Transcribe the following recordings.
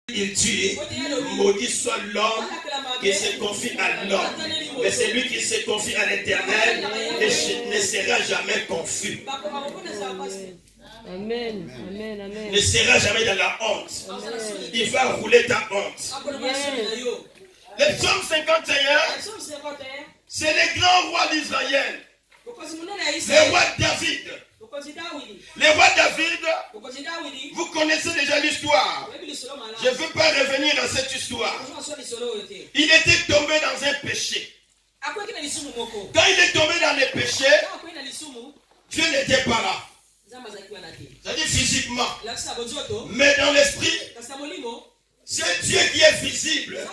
il dit, maudit soit l'homme qui se confie à l'homme. Mais celui qui se confie à l'Éternel ne sera jamais confus. Amen. Amen. Amen. Ne sera jamais dans la honte. Il va rouler ta honte. Le psaume 51, c'est le grand roi d'Israël. Le roi David. Le roi David, vous connaissez déjà l'histoire. Je ne veux pas revenir à cette histoire. Il était tombé dans un péché. Quand il est tombé dans le péché, Dieu n'était pas là. C'est-à-dire physiquement. Mais dans l'esprit, c'est Dieu qui est visible.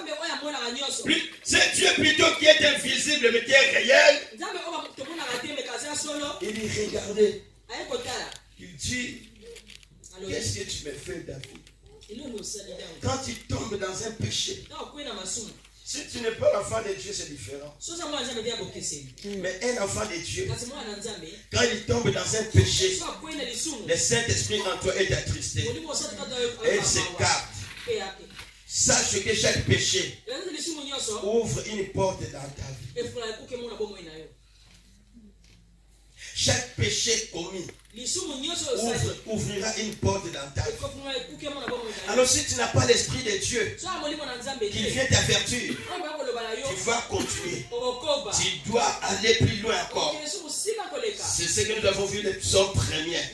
C'est Dieu plutôt qui est invisible, mais qui est réel. Il y regardait. Il dit, qu'est-ce que tu me fais, David? Quand tu tombes dans un péché, si tu n'es pas l'enfant de Dieu, c'est différent. Mais un enfant de Dieu, quand il tombe dans un péché, le Saint-Esprit en toi est attristé. Et il s'écarte. Sache que chaque péché ouvre une porte dans ta vie. Chaque péché commis ouvrira une porte dans ta vie. Alors si tu n'as pas l'Esprit de Dieu qui vient t'avertir, tu vas continuer. Tu dois aller plus loin encore. C'est ce que nous avons vu les psaumes premiers.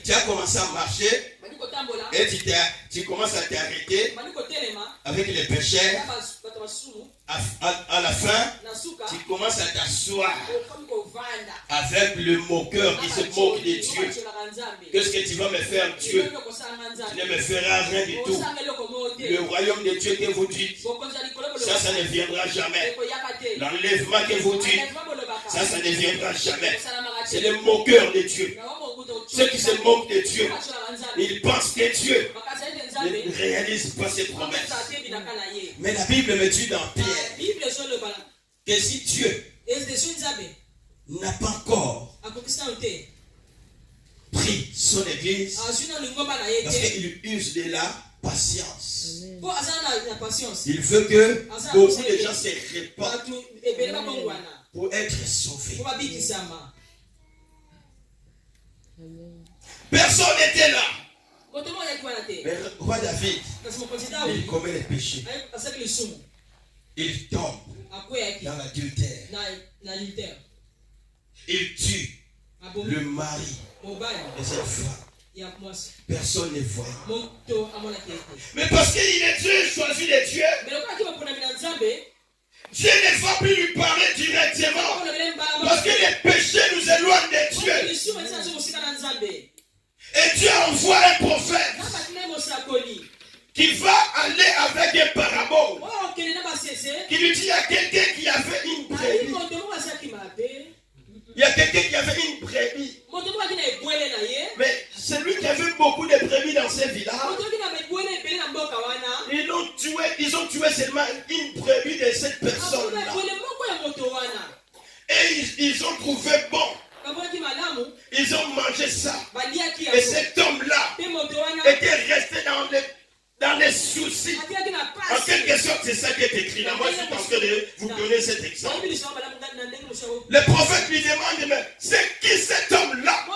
Tu as commencé à marcher et tu commences à t'arrêter avec les péchés. À la fin, tu commences à t'asseoir avec le moqueur qui se moque de Dieu. Qu'est-ce que tu vas me faire, Dieu? Tu ne me feras rien du tout. Le royaume de Dieu que vous dites, ça ne viendra jamais. L'enlèvement que vous dites, ça ne viendra jamais. C'est le moqueur de Dieu. Ceux qui se moquent de Dieu, ils pensent que Dieu ne réalise pas ses promesses. Mais la Bible me dit dans Pierre que si Dieu n'a pas encore pris son église, parce qu'il use de la patience. Il veut que beaucoup de gens se répandent pour être sauvés. Personne n'était là. Mais le roi David, il commet les péchés. Il tombe dans l'adultère. Il tue le mari de cette femme. Personne ne voit. Mais parce qu'il est Dieu, choisi de Dieu, Dieu ne va plus lui parler directement. Parce que les péchés nous éloignent de Dieu. Et Dieu envoie un prophète qui va aller avec un parabole. Qui lui dit, il y a quelqu'un qui avait une brebis. Il y a quelqu'un qui avait une brebis. Mais celui qui avait beaucoup de brebis dans ce village, ils ont tué seulement une brebis de cette personne-là. Et ils ont trouvé bon. Ils ont mangé ça. Et cet homme-là était resté dans les soucis. En quelque sorte, c'est ça qui est écrit là. Moi, je suis en train de vous donner cet exemple. Le prophète lui demande, mais c'est qui cet homme-là?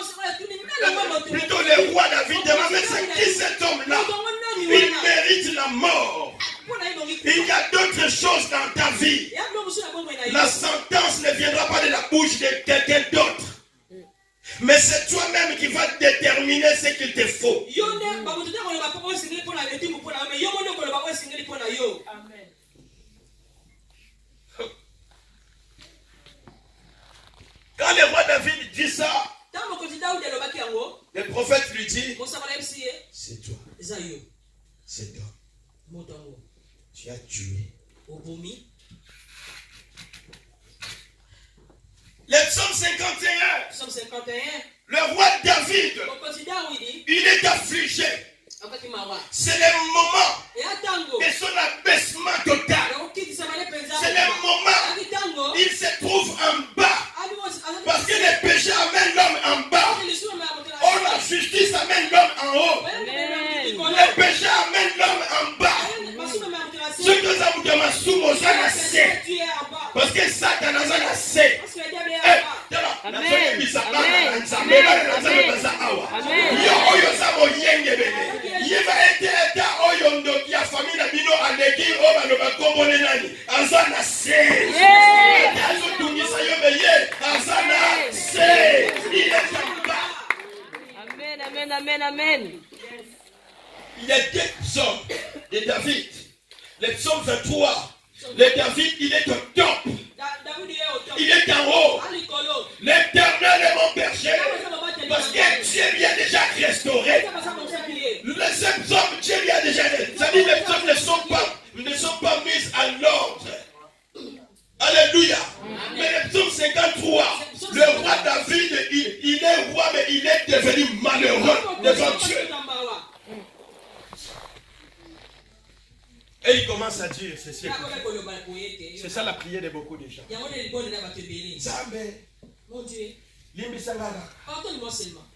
Plutôt le roi David demande, mais c'est qui cet homme-là? Il mérite la mort. Il y a d'autres choses dans ta vie. La sentence ne viendra pas de la bouche de quelqu'un d'autre. Mais c'est toi-même qui vas déterminer ce qu'il te faut. Amen. Quand le roi David dit ça, le prophète lui dit, c'est toi. C'est toi. Tu as tué. Le psaume 51. Le roi David, il est affligé. C'est le moment de son abaissement total. C'est le moment où il se trouve en bas. Parce que le péché amène l'homme en bas. Or la justice amène l'homme en haut. Le péché amène l'homme kombonenani azana se azotungisa yomeye azana se il est capable. Amen, amen, amen, amen. Il y a deux psaumes de David. Le psaume 23. Le David, il est au top. Il est en haut. L'Éternel est mon berger. Parce que Dieu lui a déjà restauré. Le psaume, Dieu lui a déjà restauré. C'est-à-dire les psaumes ne sont pas mis à l'ordre. Alléluia. Mais le psaume 53, le roi David, il est roi, mais il est devenu malheureux devant Dieu. Et il commence à dire ceci. C'est ça la prière de beaucoup de gens. Mon Dieu, pardonne-moi seulement.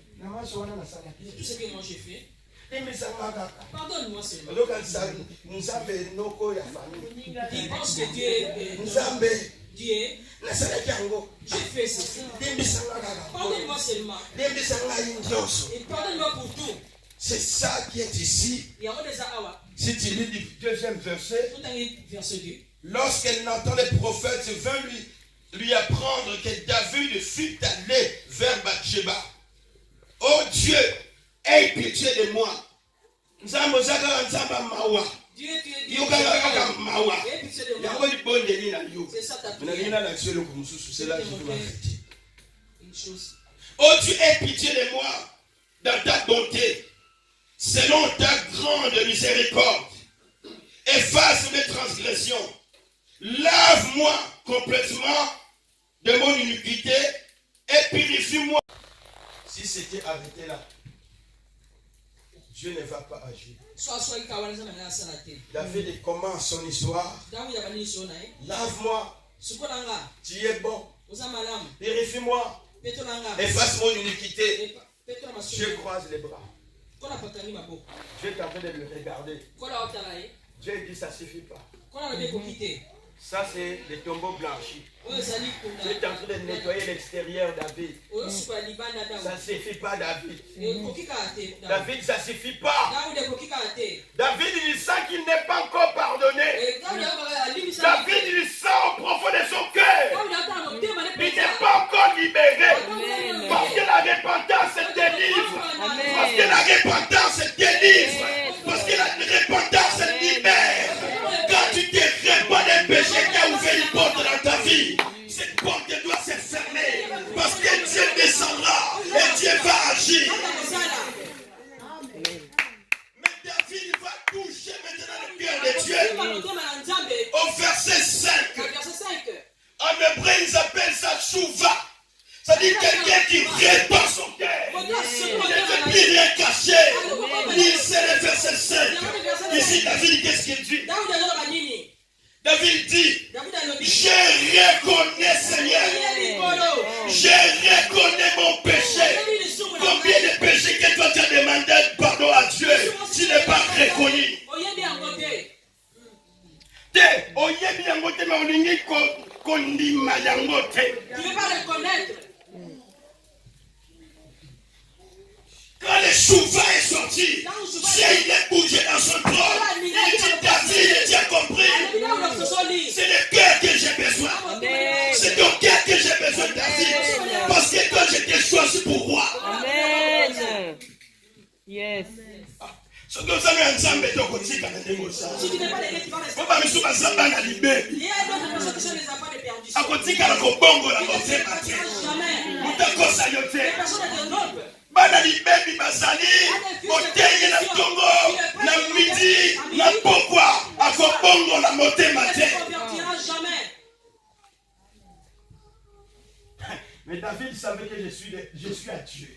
Tout ce que moi j'ai fait. Pardonne-moi seulement. Il pense que Dieu est Dieu. J'ai fait ceci. Pardonne-moi seulement. Et pardonne-moi pour tout. C'est ça qui est ici. Si tu lis du deuxième verset, lorsqu'elle entend les prophètes, vint lui apprendre que David fut allé vers Bathsheba. Oh Dieu, aie pitié de moi. Dieu, tu es Dieu. C'est ça ta prière. Oh Dieu, aie pitié de moi dans ta bonté. Selon ta grande miséricorde, efface mes transgressions, lave-moi complètement de mon iniquité et purifie-moi. Si c'était arrêté là, Dieu ne va pas agir. David commence son histoire. Lave-moi, tu es bon, purifie-moi, efface mon iniquité. Je croise les bras. Dieu est en train de le regarder. Dieu dit ça ne suffit pas. Ça c'est les tombeaux blanchis. Dieu est en train de nettoyer l'extérieur David. Ça ne suffit pas David. David ça ne suffit pas. David il sent qu'il n'est pas encore pardonné. David il sent au profond de son cœur. Il n'est pas encore libéré. Parce que la repentance délivre. Parce que la repentance délivre. Parce que la repentance libère. Quand tu te répands des péchés qui a ouvert une porte dans ta vie, cette porte doit se fermer. Parce que Dieu descendra et Dieu va agir. Mais David va toucher maintenant le cœur de Dieu. Au verset 5. En hébreu, ils appellent ça chouva. C'est-à-dire quelqu'un qui répand son cœur. Il ne veut plus rien cacher. C'est le verset 5. Ici, David, qu'est-ce qu'il dit? David dit, je reconnais Seigneur. Je reconnais mon péché. Combien de péchés que toi tu as demandé pardon à Dieu, tu n'es pas reconnu. Tu ne veux pas reconnaître. Quand le chouva est sorti, Dieu il est bougé dans son trône. Il dit David, tu as compris. C'est le cœur que j'ai besoin. C'est ton cœur que j'ai besoin, David. Parce que toi, je t'ai choisi pour roi. Amen. Yes. Si tu n'es pas bana libebi bazali motenge na tongo na midi na pokwa akobongo na motema te. Mais David savait que je suis à Dieu.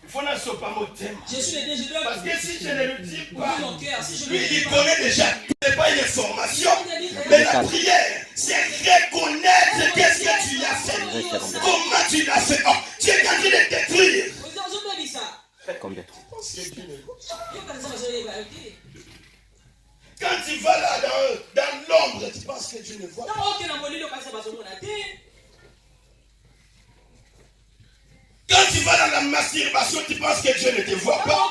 Il faut la sopa motema. Parce que si je ne le dis pas, lui il connaît déjà. Ce n'est pas une information, mais la prière, c'est reconnaître qu'est-ce que tu as fait. Comment tu l'as fait. Oh, tu es en train de détruire. Combien? Quand tu vas là dans l'ombre, tu penses que Dieu ne voit pas. Quand tu vas dans la masturbation, tu penses que Dieu ne te voit pas.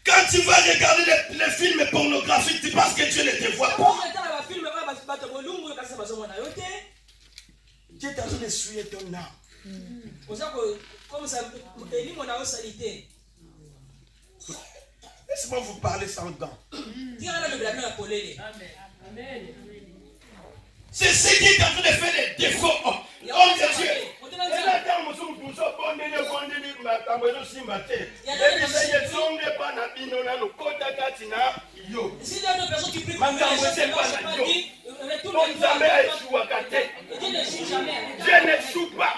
Quand tu vas regarder les films pornographiques, tu penses que Dieu ne te voit pas. Dieu est en train de souiller ton âme. Laisse-moi vous parler sans gants. C'est ce qui est en train de faire les défauts. Homme de Dieu. Si il y a deux personnes qui prient pour Dieu ne joue jamais. Dieu ne joue pas.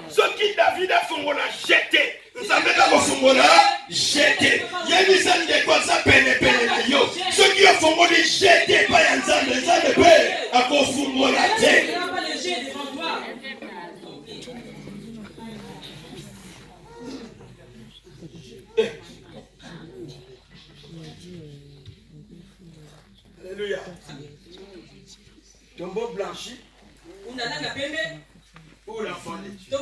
Ce qui David a fait, on l'a jeté. Vous savez comment on l'a jeté. Il y a une scène de quoi ça peine. Ceux qui ont fait, on l'a jeté. Pas un zan de paix. À quoi on l'a jeté. Alléluia. Tombeau blanchi. Ou l'enfant de Dieu.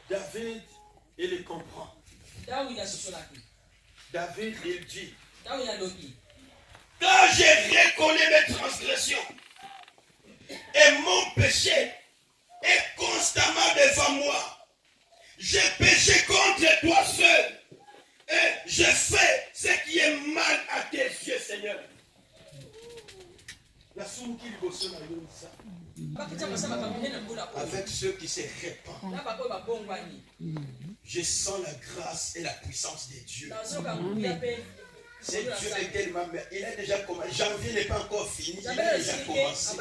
David, il comprend. David, il dit. Quand j'ai reconnu mes transgressions et mon péché est constamment devant moi, j'ai péché contre toi seul et je fais ce qui est mal à tes yeux, Seigneur. La somme qui bosse avec ceux qui se répandent, je sens la grâce et la puissance de Dieu. C'est Dieu est tellement. Il a déjà commencé. Janvier n'est pas encore fini. Il a déjà commencé.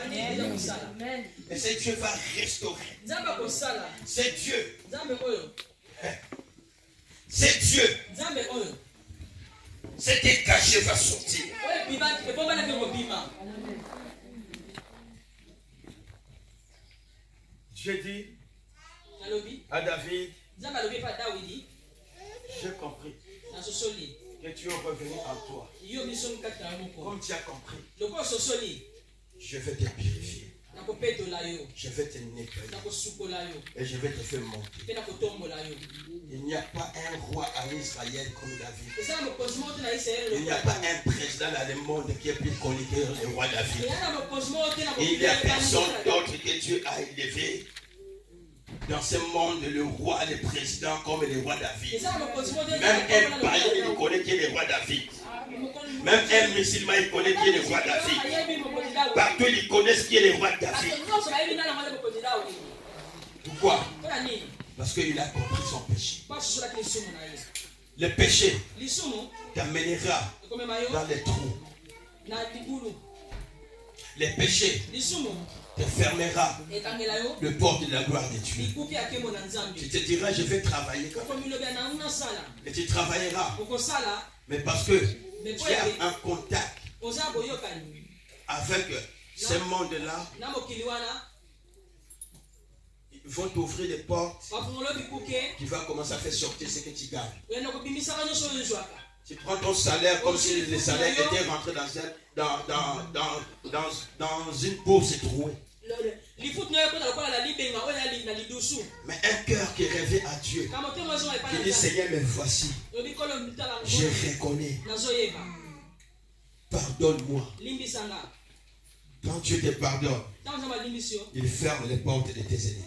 Et c'est Dieu va restaurer. C'est Dieu. C'est Dieu. Ce qui est caché va sortir. Dieu dit à David, j'ai compris que tu es revenu en toi. Comme tu as compris, je vais te purifier. Je vais te nettoyer. Et je vais te faire monter. Il n'y a pas un roi en Israël comme David. Il n'y a pas un président dans le monde qui est plus connu que le roi David. Il n'y a personne d'autre que Dieu a élevé dans ce monde, le roi, le président comme le roi David. Même un païen, il connaît qui est le roi David. Même un musulman, il connaît qui est le roi David. Partout, ils connaissent qui est le roi David. Pourquoi? Parce qu'il a compris son péché. Le péché t'amènera dans les trous. Le péché te fermera le porte de la gloire de Dieu. Tu te diras, je vais travailler quand même. Et tu travailleras. Mais parce que tu as un contact avec ce monde-là, ils vont t'ouvrir des portes qui vont commencer à faire sortir ce que tu gagnes. Tu prends ton salaire comme si le salaire était rentré dans une bourse trouée. Mais un cœur qui rêvait à Dieu, qui dit Seigneur, me voici, je reconnais, pardonne-moi. Quand Dieu te pardonne, il ferme les portes de tes ennemis.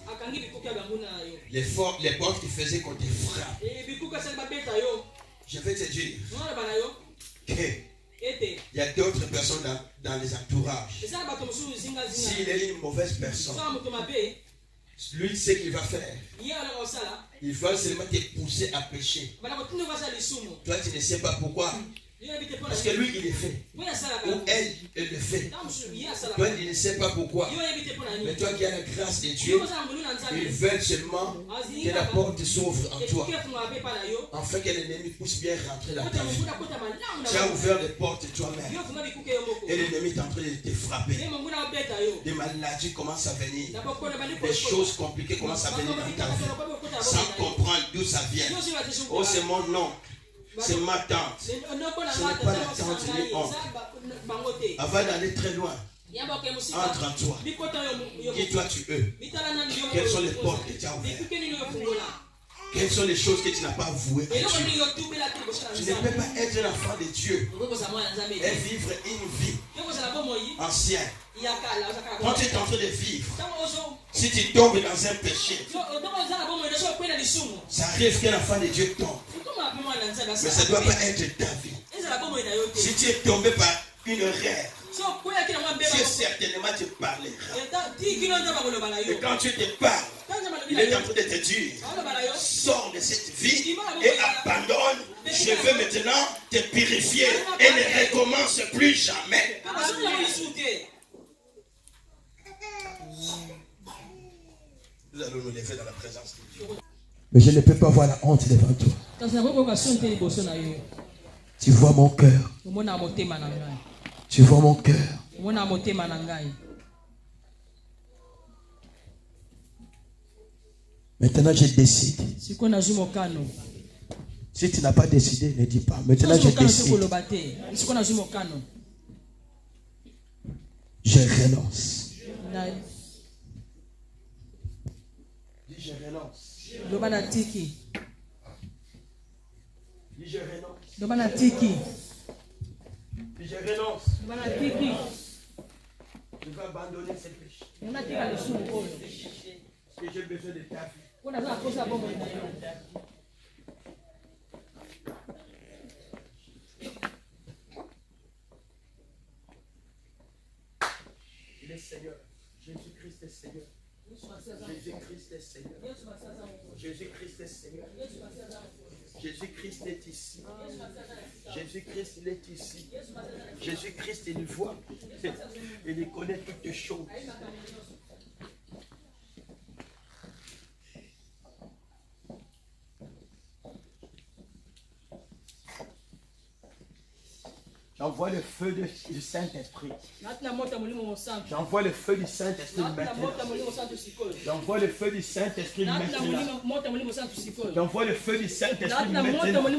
Les portes qui faisaient qu'on te frappe. Je vais te dire qu'il y a d'autres personnes dans les entourages. S'il est une mauvaise personne, lui, ce qu'il va faire, il va seulement te pousser à pécher. Toi, tu ne sais pas pourquoi. Parce que lui, il est fait. Ou elle, elle le fait. Toi, tu ne sais pas pourquoi. Mais toi qui as la grâce de Dieu, il veut seulement que la porte s'ouvre en toi. Afin que l'ennemi puisse bien rentrer dans ta vie. Tu as ouvert les portes toi-même. Et l'ennemi est en train de te frapper. Des maladies commencent à venir. Des choses compliquées commencent à venir dans ta vie. Sans comprendre d'où ça vient. Oh, c'est mon nom. C'est ma tante. Ce n'est pas la tante ni oncle. Avant d'aller très loin, entre en toi. Qui toi tu es? Quelles sont les portes que tu as ouvertes? Quelles sont les choses que tu n'as pas vouées à Dieu? Tu ne peux pas être un enfant de Dieu et vivre une vie ancienne. Quand tu es en train de vivre, si tu tombes dans un péché, ça arrive qu'un enfant de Dieu tombe. Mais ça ne doit pas être ta vie. Si tu es tombé par une erreur, Dieu certainement te parlera. Et quand tu te parles, il est en train de te dire, sors de cette vie et abandonne. Je veux maintenant te purifier et ne recommence plus jamais. Nous allons nous lever dans la présence de Dieu. Mais je ne peux pas voir la honte devant toi. Tu vois mon cœur. Tu vois mon cœur. Maintenant, je décide. Si tu n'as pas décidé, ne dis pas. Maintenant, je décide. Je renonce. Dis je renonce. Dis je renonce. Dis je renonce. Je vais abandonner ces péchés. Parce que j'ai besoin de ta vie. Il est Seigneur. Jésus-Christ est Seigneur. Jésus-Christ est Seigneur. Jésus-Christ est Seigneur. Jésus-Christ est ici. Jésus-Christ il est ici. Jésus-Christ il voit. Il connaît toutes les choses. J'envoie le feu du Saint-Esprit. J'envoie le feu du Saint-Esprit maintenant. J'envoie le feu du Saint-Esprit maintenant. J'envoie le feu du Saint-Esprit maintenant.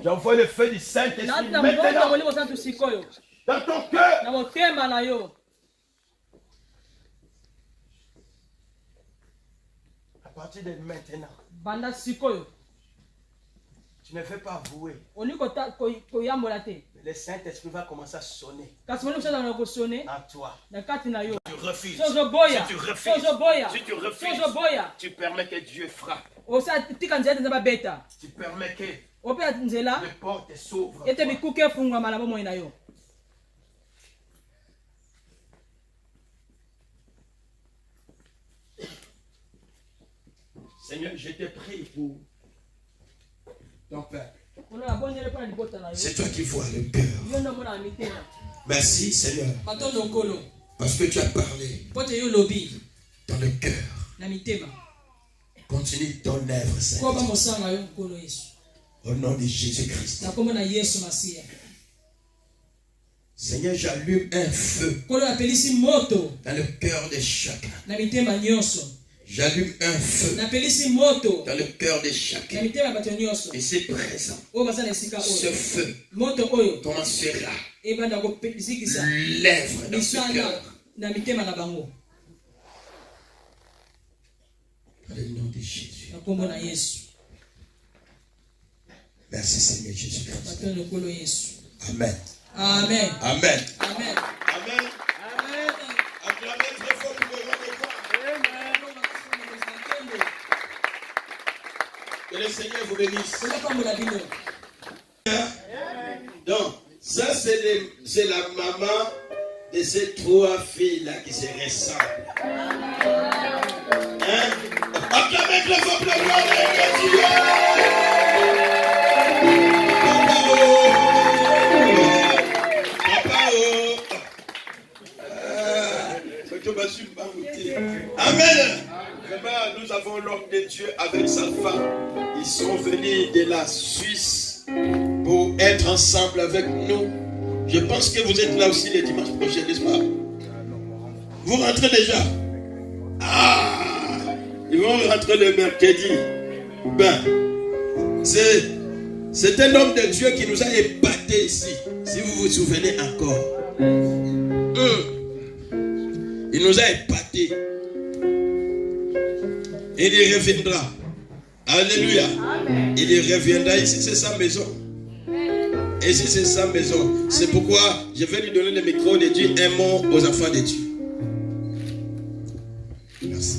J'envoie le feu du Saint-Esprit maintenant. Dans ton cœur. À partir de maintenant. Tu ne fais pas avouer. Le Saint-Esprit va commencer à sonner en toi. Tu refuses. Si tu refuses, tu permets que Dieu frappe. Tu permets que les portes s'ouvrent. Seigneur, je te prie pour ton peuple. C'est toi qui vois le cœur. Merci Seigneur. Parce que tu as parlé dans le cœur. Continue ton œuvre Seigneur. Au nom de Jésus-Christ. Seigneur, j'allume un feu dans le cœur de chacun. J'allume un feu dans le cœur de chacun. Et c'est présent. Ce feu commencera l'œuvre dans ce cœur. Dans le nom de Jésus. Merci Seigneur Jésus-Christ. Amen. Amen. Amen. Amen. Amen. Acclamez très fort pour le roi de gloire. Que le Seigneur vous bénisse. Donc, ça c'est la maman de ces trois filles-là qui se ressemblent. Hein? Acclamez très fort pour le roi de gloire. Amen. Vraiment, nous avons l'homme de Dieu avec sa femme. Ils sont venus de la Suisse pour être ensemble avec nous. Je pense que vous êtes là aussi le dimanche prochain, n'est-ce pas? Vous rentrez déjà? Ah! Ils vont rentrer le mercredi. Ben, c'est un homme de Dieu qui nous a épatés ici. Si vous vous souvenez encore. Il nous a épatés. Et il reviendra. Alléluia. Amen. Il reviendra ici, c'est sa maison. Et ici, c'est sa maison. C'est pourquoi je vais lui donner le micro de Dieu, un mot aux enfants de Dieu. Merci.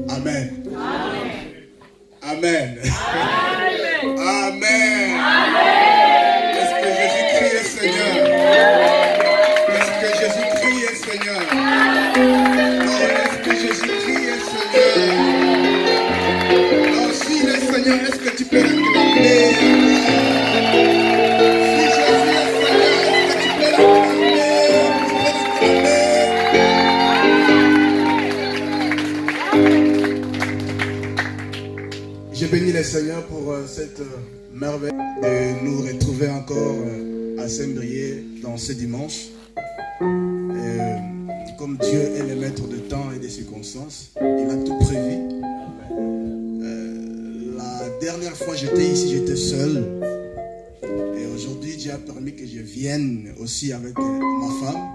Amen. Amen. Amen. Amen. Est-ce que Jésus-Christ est Seigneur? Est-ce que Jésus-Christ est Seigneur? Non, est-ce que Jésus-Christ est Seigneur? Non, s'il est Seigneur, est-ce que tu peux l'acclamer? Si Jésus est Seigneur, est-ce que tu peux l'acclamer? Je bénis le Seigneur pour cette merveille de nous retrouver encore à Saint-Brieuc dans ce dimanche. Comme Dieu est le maître de temps et des circonstances, il a tout prévu. La dernière fois j'étais ici, j'étais seul. Et aujourd'hui, Dieu a permis que je vienne aussi avec ma femme.